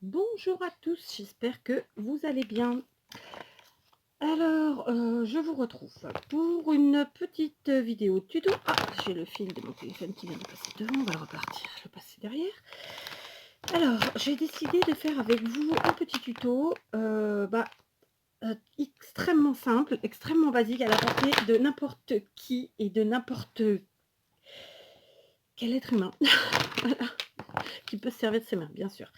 Bonjour à tous, j'espère que vous allez bien. Alors, je vous retrouve pour une petite vidéo tuto. Ah, j'ai le fil de mon téléphone qui vient de passer devant, on va le repartir, le passer derrière. Alors, j'ai décidé de faire avec vous un petit tuto extrêmement simple, extrêmement basique, à la portée de n'importe qui et de n'importe quel être humain. Voilà, qui peut se servir de ses mains, bien sûr.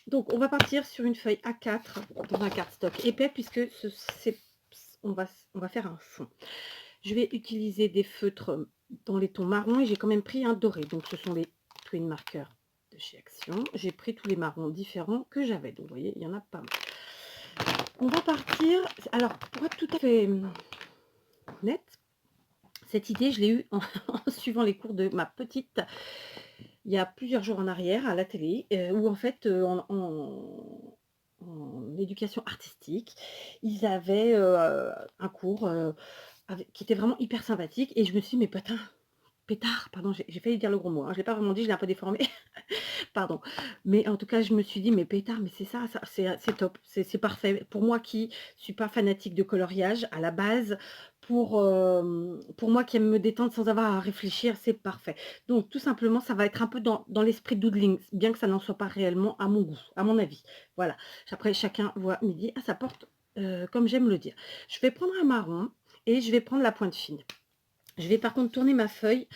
Donc, on va partir sur une feuille A4 dans un cardstock épais puisque on va faire un fond. Je vais utiliser des feutres dans les tons marrons et j'ai quand même pris un doré. Donc, ce sont les twin markers de chez Action. J'ai pris tous les marrons différents que j'avais. Donc, vous voyez, il y en a pas mal. On va partir. Alors, pour être tout à fait honnête, cette idée, je l'ai eue en suivant les cours de ma petite il y a plusieurs jours en arrière à la télé, où en fait, en éducation artistique, ils avaient, un cours, qui était vraiment hyper sympathique et je me suis dit: «Mais pétard, pardon, j'ai failli dire le gros mot, hein, je l'ai pas vraiment dit, je l'ai un peu déformé, pardon. Mais en tout cas, je me suis dit: «Mais pétard, mais c'est ça, c'est top, c'est parfait». Pour moi qui suis pas fanatique de coloriage à la base, pour moi qui aime me détendre sans avoir à réfléchir, c'est parfait. Donc tout simplement, ça va être un peu dans l'esprit doodling, bien que ça n'en soit pas réellement à mon goût, à mon avis. Voilà. Après chacun voit midi à sa porte, comme j'aime le dire. Je vais prendre un marron et je vais prendre la pointe fine. Je vais par contre tourner ma feuille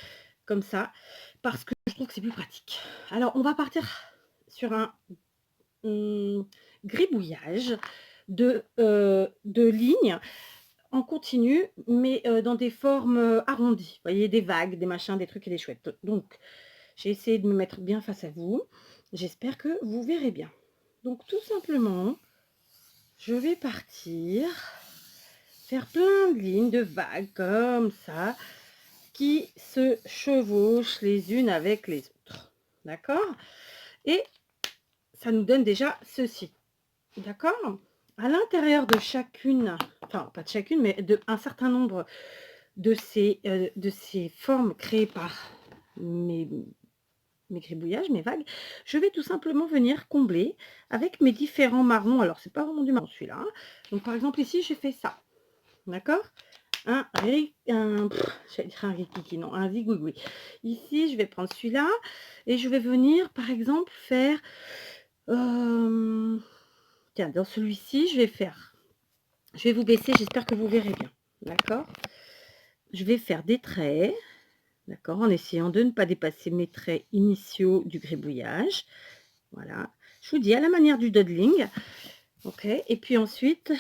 comme ça, parce que je trouve que c'est plus pratique. Alors, on va partir sur un gribouillage de lignes en continu, mais dans des formes arrondies. Vous voyez, des vagues, des machins, des trucs et des chouettes. Donc, j'ai essayé de me mettre bien face à vous. J'espère que vous verrez bien. Donc, tout simplement, je vais partir faire plein de lignes, de vagues comme ça, qui se chevauchent les unes avec les autres. D'accord? Et ça nous donne déjà ceci. D'accord? À l'intérieur de chacune, enfin pas de chacune, mais d'un certain nombre de ces formes créées par mes, mes gribouillages, mes vagues, je vais tout simplement venir combler avec mes différents marrons. Alors, c'est pas vraiment du marron celui-là, hein. Donc, par exemple, ici, j'ai fait ça. D'accord? J'allais dire un rikiki, non, un zigouigoui. Ici, je vais prendre celui-là et je vais venir, par exemple, faire... tiens, dans celui-ci, je vais vous baisser, j'espère que vous verrez bien. D'accord? Je vais faire des traits, d'accord, en essayant de ne pas dépasser mes traits initiaux du gribouillage. Voilà. Je vous dis à la manière du doodling. Ok. Et puis ensuite,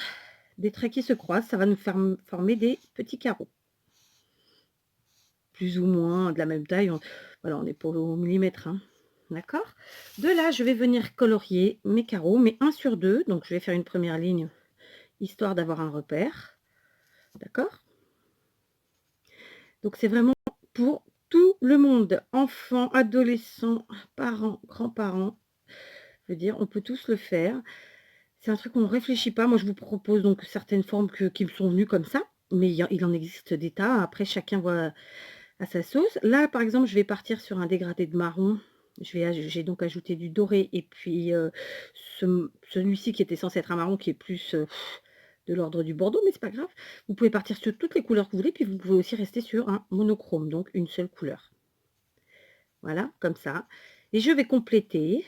des traits qui se croisent, ça va nous faire former des petits carreaux. Plus ou moins de la même taille. Voilà, on est pour le millimètre. Hein. D'accord? De là, je vais venir colorier mes carreaux, mais 1 sur 2. Donc, je vais faire une première ligne, histoire d'avoir un repère. D'accord? Donc, c'est vraiment pour tout le monde. Enfants, adolescents, parents, grands-parents. Je veux dire, on peut tous le faire. C'est un truc qu'on ne réfléchit pas. Moi, je vous propose donc certaines formes qui me sont venues comme ça. Mais il en existe des tas. Après, chacun voit à sa sauce. Là, par exemple, je vais partir sur un dégradé de marron. J'ai donc ajouté du doré et puis celui-ci qui était censé être un marron qui est plus de l'ordre du bordeaux, mais c'est pas grave. Vous pouvez partir sur toutes les couleurs que vous voulez, puis vous pouvez aussi rester sur un monochrome, donc une seule couleur. Voilà, comme ça. Et je vais compléter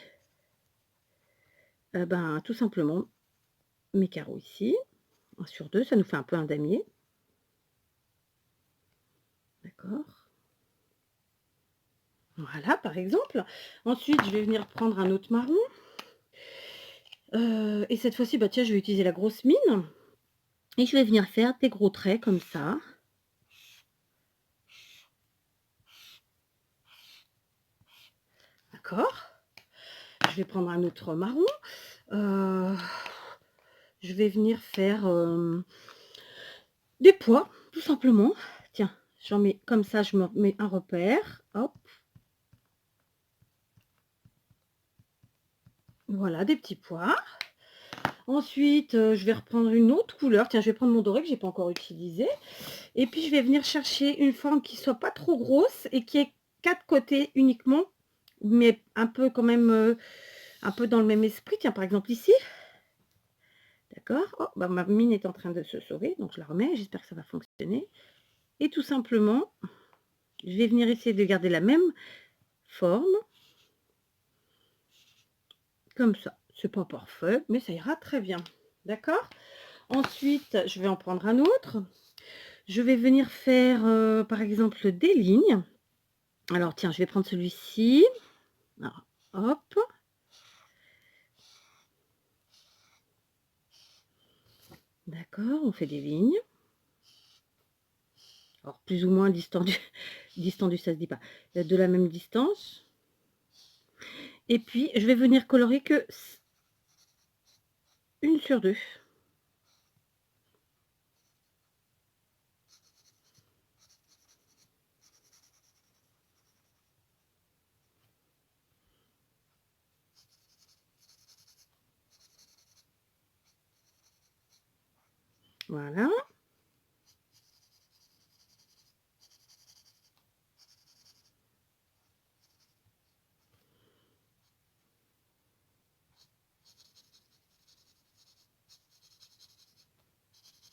tout simplement mes carreaux ici. 1 sur 2, ça nous fait un peu un damier. D'accord. Voilà, par exemple. Ensuite, je vais venir prendre un autre marron. Et cette fois-ci, bah tiens, je vais utiliser la grosse mine. Et je vais venir faire des gros traits comme ça. D'accord. Je vais prendre un autre marron. Je vais venir faire des pois, tout simplement. Tiens, j'en mets comme ça, je me mets un repère. Hop. Voilà, des petits pois. Ensuite, je vais reprendre une autre couleur. Tiens, je vais prendre mon doré que j'ai pas encore utilisé. Et puis, je vais venir chercher une forme qui soit pas trop grosse et qui ait 4 côtés uniquement, mais un peu quand même un peu dans le même esprit. Tiens, par exemple ici, d'accord. Oh, bah, ma mine est en train de se sauver, donc je la remets. J'espère que ça va fonctionner. Et tout simplement, je vais venir essayer de garder la même forme, comme ça. C'est pas parfait, mais ça ira très bien. D'accord. Ensuite, je vais en prendre un autre. Je vais venir faire, par exemple, des lignes. Alors, tiens, je vais prendre celui-ci. Alors, hop. D'accord, on fait des lignes. Alors, plus ou moins distendu, distendu, ça se dit pas. De la même distance. Et puis, je vais venir colorer que une sur deux. Voilà.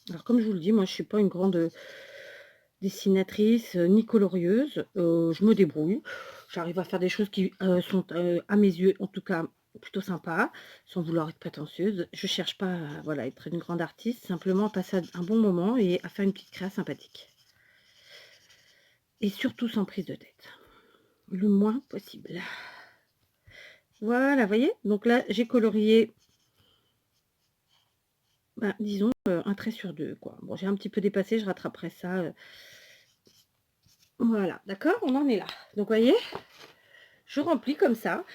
Alors, comme je vous le dis, moi, je suis pas une grande dessinatrice ni colorieuse. Je me débrouille. J'arrive à faire des choses qui sont, à mes yeux, en tout cas, plutôt sympas, sans vouloir être prétentieuse. Je cherche pas à voilà, être une grande artiste, simplement à passer un bon moment et à faire une petite créa sympathique. Et surtout sans prise de tête. Le moins possible. Voilà, vous voyez? Donc là, j'ai colorié, bah, disons, un trait sur deux, quoi. Bon, j'ai un petit peu dépassé, je rattraperai ça. Voilà, d'accord? On en est là. Donc, vous voyez, je remplis comme ça.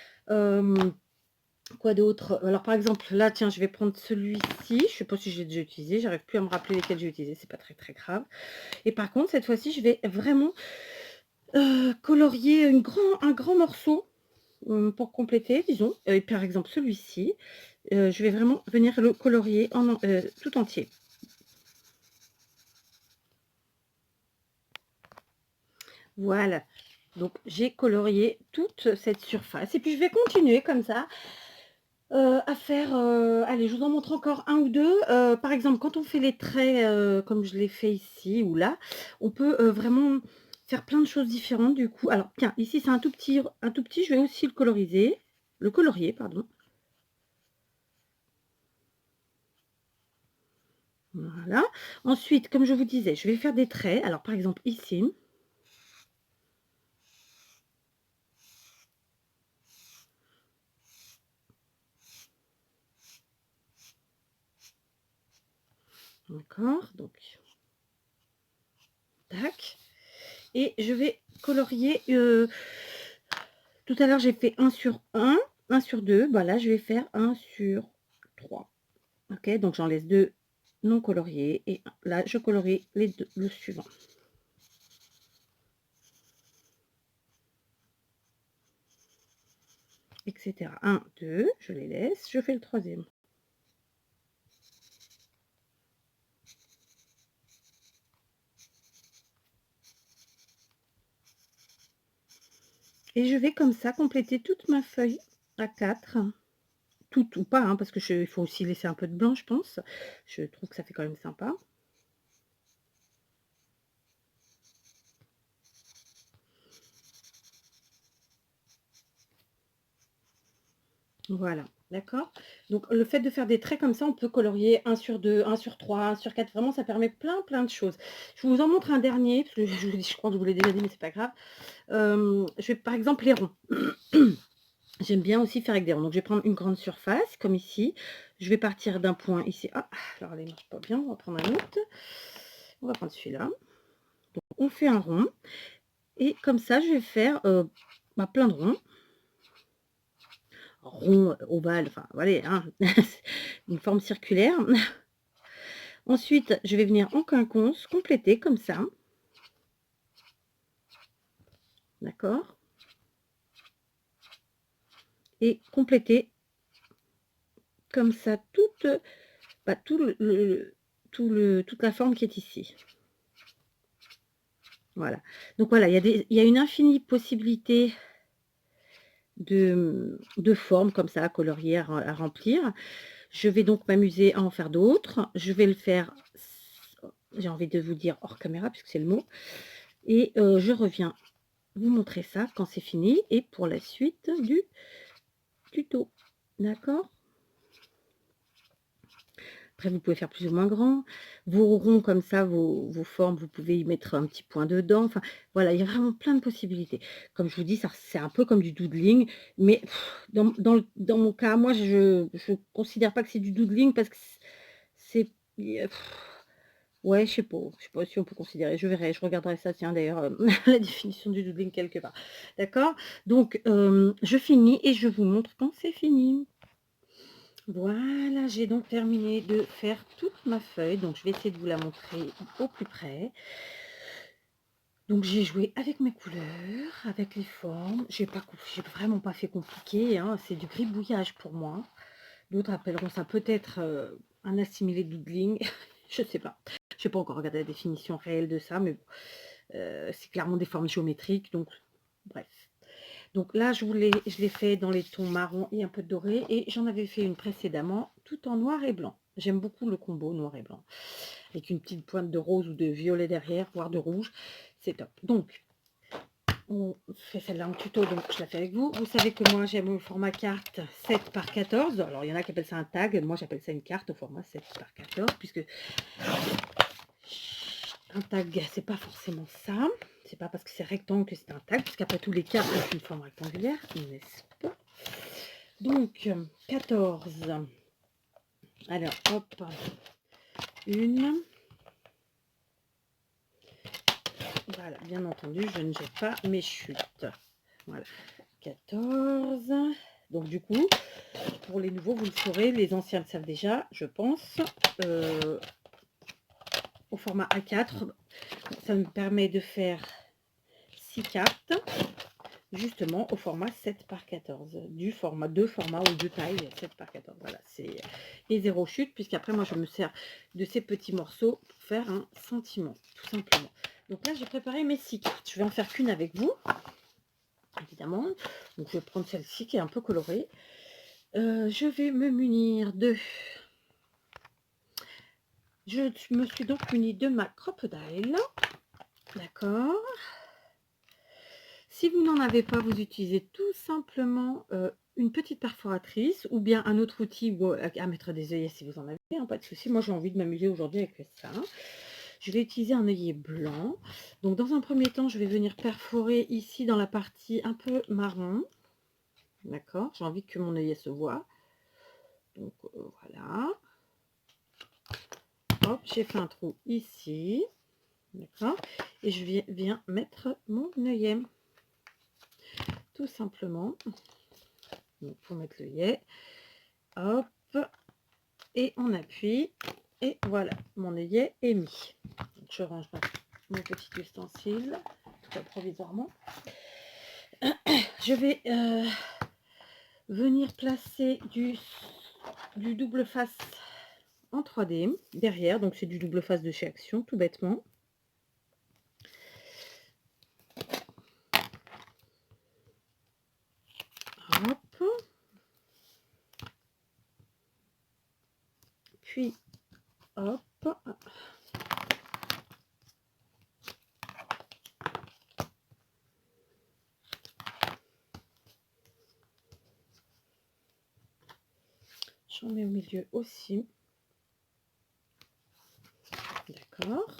Quoi d'autre? Alors, par exemple, là, tiens, je vais prendre celui-ci. Je sais pas si j'ai déjà utilisé. J'arrive plus à me rappeler lesquels j'ai utilisé. C'est pas très, très grave. Et par contre, cette fois-ci, je vais vraiment colorier un grand morceau pour compléter, disons. Et par exemple, celui-ci, je vais vraiment venir le colorier tout entier. Voilà. Donc, j'ai colorié toute cette surface. Et puis, je vais continuer comme ça à faire, allez, je vous en montre encore un ou deux. Par exemple, quand on fait les traits, comme je l'ai fait ici ou là, on peut vraiment faire plein de choses différentes du coup. Alors, tiens, ici, c'est un tout petit, je vais aussi le colorier, pardon. Voilà. Ensuite, comme je vous disais, je vais faire des traits. Alors, par exemple, ici. D'accord, donc, tac. Et je vais colorier. Tout à l'heure, j'ai fait 1 sur 1 sur 2. Bah là, je vais faire 1 sur 3. Ok, donc j'en laisse 2 non coloriés. Et là, je colorie le suivant. Etc. 1, 2, je les laisse. Je fais le troisième. Et je vais comme ça compléter toute ma feuille à 4. Tout ou pas, hein, parce que il faut aussi laisser un peu de blanc, je pense. Je trouve que ça fait quand même sympa. Voilà, d'accord. Donc le fait de faire des traits comme ça, on peut colorier 1 sur 2, 1 sur 3, 1 sur 4. Vraiment, ça permet plein de choses. Je vous en montre un dernier, parce que je crois que je vous l'ai déjà dit, mais c'est pas grave. Je vais par exemple les ronds. J'aime bien aussi faire avec des ronds. Donc je vais prendre une grande surface, comme ici. Je vais partir d'un point ici. Ah, alors là, il ne marche pas bien. On va prendre un autre. On va prendre celui-là. Donc on fait un rond. Et comme ça, je vais faire plein de ronds. Rond, ovale, enfin voilà, hein, une forme circulaire. Ensuite, je vais venir en quinconce, compléter comme ça. D'accord. Et compléter comme ça toute la forme qui est ici. Voilà. Donc voilà, il y a une infinie possibilité de formes comme ça à colorier, à remplir. Je vais donc m'amuser à en faire d'autres. Je vais le faire, j'ai envie de vous dire hors caméra puisque c'est le mot, et je reviens vous montrer ça quand c'est fini et pour la suite du tuto. D'accord? Après, vous pouvez faire plus ou moins grand. Vos ronds comme ça, vos formes, vous pouvez y mettre un petit point dedans. Enfin, voilà, il y a vraiment plein de possibilités. Comme je vous dis, ça c'est un peu comme du doodling, mais dans mon cas, moi, je considère pas que c'est du doodling parce que c'est... Ouais, je sais pas si on peut considérer. Je verrai, je regarderai ça, tiens, d'ailleurs, la définition du doodling quelque part. D'accord? Donc, je finis et je vous montre quand c'est fini. Voilà, j'ai donc terminé de faire toute ma feuille, donc je vais essayer de vous la montrer au plus près. Donc j'ai joué avec mes couleurs, avec les formes. J'ai vraiment pas fait compliqué, hein, c'est du gribouillage pour moi. D'autres appelleront ça peut-être un assimilé doodling, je sais pas. Je n'ai pas encore regardé la définition réelle de ça, mais bon, c'est clairement des formes géométriques, donc bref. Donc là, je l'ai fait dans les tons marron et un peu doré, et j'en avais fait une précédemment, tout en noir et blanc. J'aime beaucoup le combo noir et blanc, avec une petite pointe de rose ou de violet derrière, voire de rouge, c'est top. Donc, on fait celle-là en tuto, donc je la fais avec vous. Vous savez que moi, j'aime le format carte 7 par 14. Alors, il y en a qui appellent ça un tag, moi j'appelle ça une carte au format 7 par 14, puisque un tag, c'est pas forcément ça. C'est pas parce que c'est rectangle que c'est un tag, parce qu'après tous les cartes, c'est une forme rectangulaire, n'est-ce pas? Donc, 14. Alors, hop, une. Voilà, bien entendu, je ne jette pas mes chutes. Voilà, 14. Donc, du coup, pour les nouveaux, vous le saurez, les anciens le savent déjà, je pense. Au format A4, ça me permet de faire 6 cartes. Justement au format 7 par 14, du format, deux formats ou deux tailles 7 par 14. Voilà, c'est et zéro chute, puisqu'après moi je me sers de ces petits morceaux pour faire un sentiment, tout simplement. Donc là j'ai préparé mes 6 cartes, je vais en faire qu'une avec vous, évidemment. Donc je vais prendre celle-ci qui est un peu colorée. Je vais me munir de... Je me suis donc munie de ma crocodile, d'accord. Si vous n'en avez pas, vous utilisez tout simplement une petite perforatrice ou bien un autre outil à mettre des œillets si vous en avez, hein, pas de souci. Moi, j'ai envie de m'amuser aujourd'hui avec ça. Je vais utiliser un œillet blanc. Donc, dans un premier temps, je vais venir perforer ici dans la partie un peu marron. D'accord, j'ai envie que mon œillet se voit. Donc, voilà. Hop, j'ai fait un trou ici. D'accord, et je viens mettre mon œillet. Tout simplement. Donc, pour mettre l'œillet, hop, et on appuie, et voilà, mon œillet est mis. Donc, je range mon petit ustensile, tout cas provisoirement. Je vais venir placer du double face en 3D derrière, donc c'est du double face de chez Action, tout bêtement. Hop. Puis, hop. J'en mets au milieu aussi. D'accord.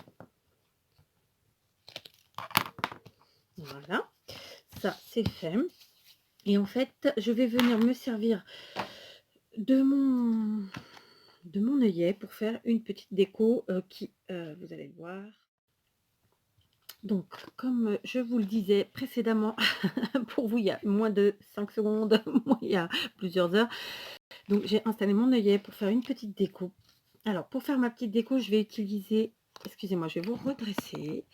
Voilà. Ça, c'est fait. Et en fait, je vais venir me servir de mon œillet pour faire une petite déco qui, vous allez le voir. Donc, comme je vous le disais précédemment, pour vous, il y a moins de 5 secondes, moi, il y a plusieurs heures. Donc, j'ai installé mon œillet pour faire une petite déco. Alors, pour faire ma petite déco, je vais utiliser, excusez-moi, je vais vous redresser.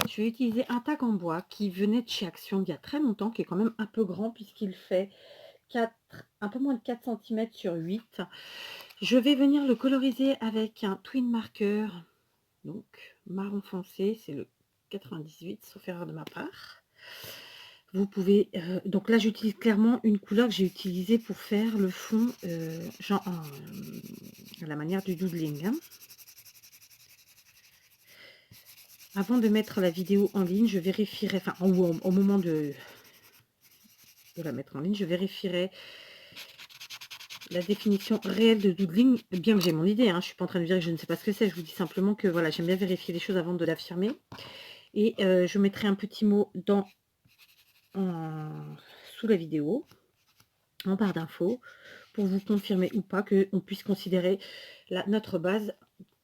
Je vais utiliser un tag en bois qui venait de chez Action il y a très longtemps, qui est quand même un peu grand puisqu'il fait un peu moins de 4 cm sur 8. Je vais venir le coloriser avec un twin marker, donc marron foncé, c'est le 98, sauf erreur de ma part. Vous pouvez, donc là, j'utilise clairement une couleur que j'ai utilisée pour faire le fond, genre à la manière du doodling, hein. Avant de mettre la vidéo en ligne, je vérifierai, enfin, au moment de la mettre en ligne, je vérifierai la définition réelle de doodling, bien que j'ai mon idée, hein. Je suis pas en train de dire que je ne sais pas ce que c'est, je vous dis simplement que, voilà, j'aime bien vérifier les choses avant de l'affirmer et je mettrai un petit mot sous la vidéo, en barre d'infos, pour vous confirmer ou pas qu'on puisse considérer notre base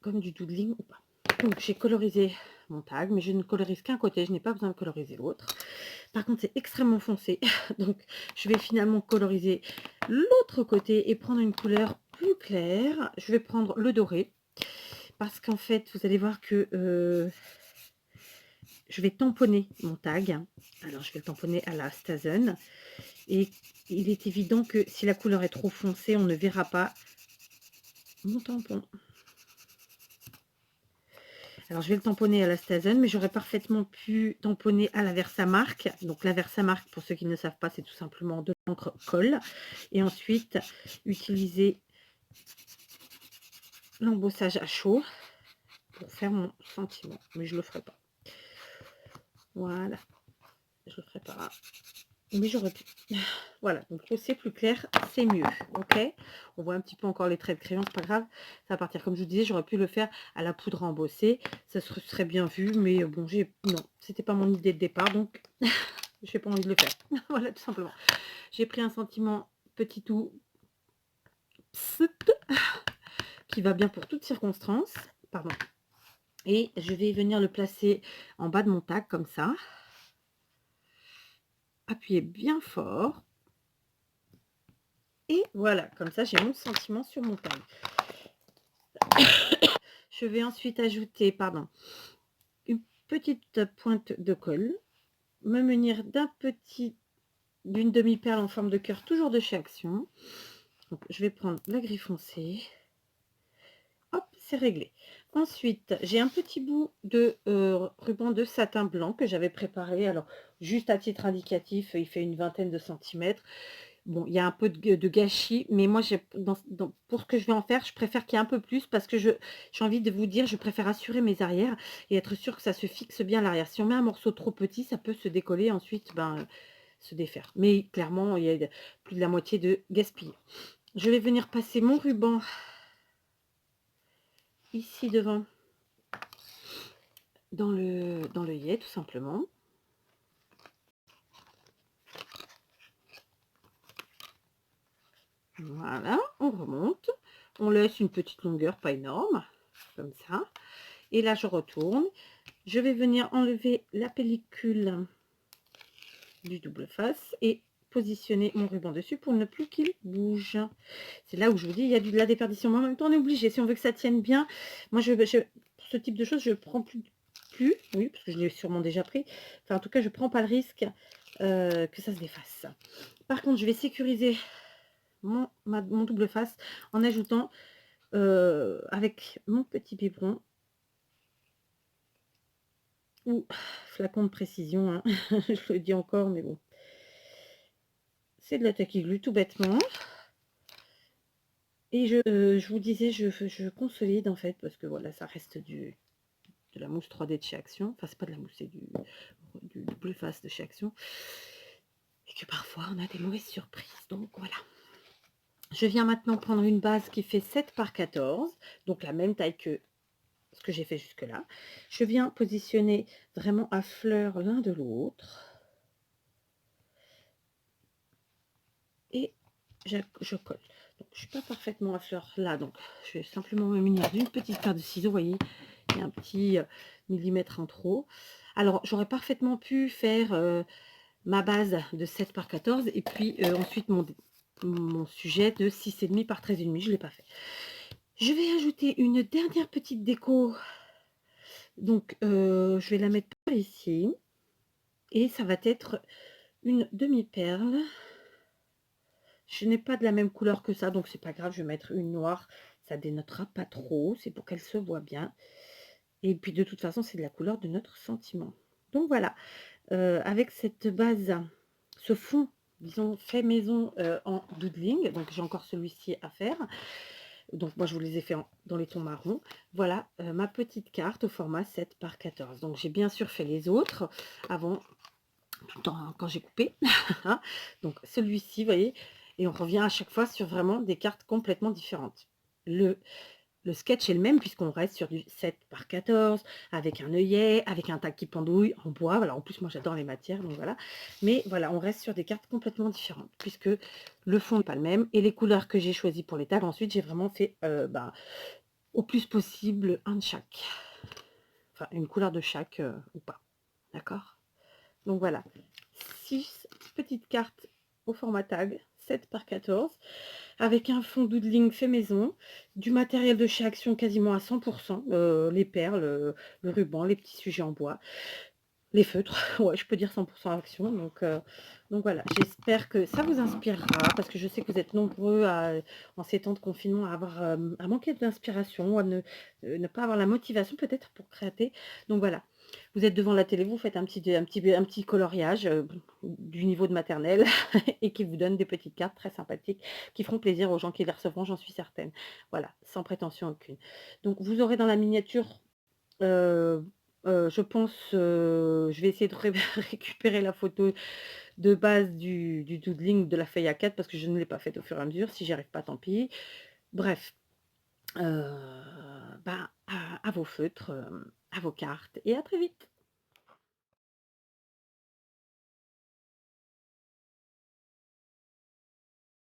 comme du doodling ou pas. Donc j'ai colorisé mon tag, mais je ne colorise qu'un côté, je n'ai pas besoin de coloriser l'autre. Par contre, c'est extrêmement foncé, donc je vais finalement coloriser l'autre côté et prendre une couleur plus claire. Je vais prendre le doré, parce qu'en fait, vous allez voir que je vais tamponner mon tag. Alors, je vais le tamponner à la Stazen. Et il est évident que si la couleur est trop foncée, on ne verra pas mon tampon. Alors, je vais le tamponner à la Stazen, mais j'aurais parfaitement pu tamponner à la Versamark. Donc, la Versamark, pour ceux qui ne savent pas, c'est tout simplement de l'encre colle. Et ensuite, utiliser l'embossage à chaud pour faire mon sentiment. Mais je ne le ferai pas. Voilà. Je le ferai pas. Mais j'aurais pu. Voilà, donc c'est plus clair, c'est mieux. Ok, on voit un petit peu encore les traits de crayon, c'est pas grave. Ça va partir. Comme je vous disais, j'aurais pu le faire à la poudre embossée. Ça serait bien vu, mais bon, non, c'était pas mon idée de départ, donc j'ai pas envie de le faire. Voilà, tout simplement. J'ai pris un sentiment petit tout qui va bien pour toutes circonstances. Pardon. Et je vais venir le placer en bas de mon tag comme ça. Appuyez bien fort. Et voilà, comme ça, j'ai mon sentiment sur mon tag. Je vais ensuite ajouter, pardon, une petite pointe de colle, me munir d'une demi-perle en forme de cœur, toujours de chez Action. Donc, je vais prendre la gris foncé. Hop, c'est réglé. Ensuite, j'ai un petit bout de ruban de satin blanc que j'avais préparé. Alors, juste à titre indicatif, il fait une vingtaine de centimètres. Bon, il y a un peu de gâchis, mais moi, pour ce que je vais en faire, je préfère qu'il y ait un peu plus parce que j'ai envie de vous dire, je préfère assurer mes arrières et être sûr que ça se fixe bien à l'arrière. Si on met un morceau trop petit, ça peut se décoller ensuite, se défaire. Mais clairement, il y a plus de la moitié de gaspillé. Je vais venir passer mon ruban ici devant dans l'œillet, tout simplement. Voilà, on remonte. On laisse une petite longueur, pas énorme, comme ça. Et là, je retourne. Je vais venir enlever la pellicule du double face et positionner mon ruban dessus pour ne plus qu'il bouge. C'est là où je vous dis, il y a de la déperdition, mais en même temps, on est obligé. Si on veut que ça tienne bien, moi, pour ce type de choses, je prends plus, oui, parce que je l'ai sûrement déjà pris. Enfin, en tout cas, je prends pas le risque que ça se défasse. Par contre, je vais sécuriser mon double face en ajoutant avec mon petit biberon ou flacon de précision, hein. Je le dis encore, mais bon. C'est de la taquiglu, tout bêtement. Et je vous disais, je consolide en fait, parce que voilà, ça reste de la mousse 3D de chez Action. Enfin, c'est pas de la mousse, c'est du double face de chez Action. Et que parfois, on a des mauvaises surprises. Donc voilà. Je viens maintenant prendre une base qui fait 7 par 14, donc la même taille que ce que j'ai fait jusque-là. Je viens positionner vraiment à fleur l'un de l'autre. Et je colle. Donc, je ne suis pas parfaitement à fleur là, donc je vais simplement me munir d'une petite paire de ciseaux. Vous voyez, il y a un petit millimètre en trop. Alors, j'aurais parfaitement pu faire ma base de 7 par 14 et puis ensuite mon sujet de 6,5 par 13,5. Je ne l'ai pas fait. Je vais ajouter une dernière petite déco. Donc, je vais la mettre par ici. Et ça va être une demi-perle. Je n'ai pas de la même couleur que ça, donc c'est pas grave, je vais mettre une noire. Ça dénotera pas trop, c'est pour qu'elle se voit bien. Et puis de toute façon, c'est de la couleur de notre sentiment. Donc voilà, avec cette base ce fond, disons, fait maison en doodling. Donc, j'ai encore celui-ci à faire. Donc, moi, je vous les ai fait dans les tons marron. Voilà ma petite carte au format 7 par 14. Donc, j'ai bien sûr fait les autres avant, tout le temps hein, quand j'ai coupé. Donc, celui-ci, vous voyez, et on revient à chaque fois sur vraiment des cartes complètement différentes. Le sketch est le même puisqu'on reste sur du 7 par 14 avec un œillet, avec un tag qui pendouille en bois. Voilà, en plus, moi, j'adore les matières, donc voilà. Mais voilà, on reste sur des cartes complètement différentes puisque le fond n'est pas le même et les couleurs que j'ai choisies pour les tags, ensuite, j'ai vraiment fait au plus possible un de chaque. Enfin, une couleur de chaque ou pas. D'accord? Donc voilà, 6 petites cartes au format tag, 7 par 14, avec un fond doodling fait maison, du matériel de chez Action quasiment à 100%, les perles, le ruban, les petits sujets en bois, les feutres, ouais, je peux dire 100% Action. Donc voilà, j'espère que ça vous inspirera, parce que je sais que vous êtes nombreux en ces temps de confinement à manquer d'inspiration, à ne pas avoir la motivation peut-être pour créer. Donc voilà, vous êtes devant la télé, vous faites un petit coloriage du niveau de maternelle et qui vous donne des petites cartes très sympathiques qui feront plaisir aux gens qui les recevront, j'en suis certaine. Voilà, sans prétention aucune. Donc vous aurez dans la miniature, euh, je pense, je vais essayer de récupérer la photo de base du doodling de la feuille A4 parce que je ne l'ai pas faite au fur et à mesure. Si j'y arrive pas, tant pis. Bref, à vos feutres, à vos cartes et à très vite.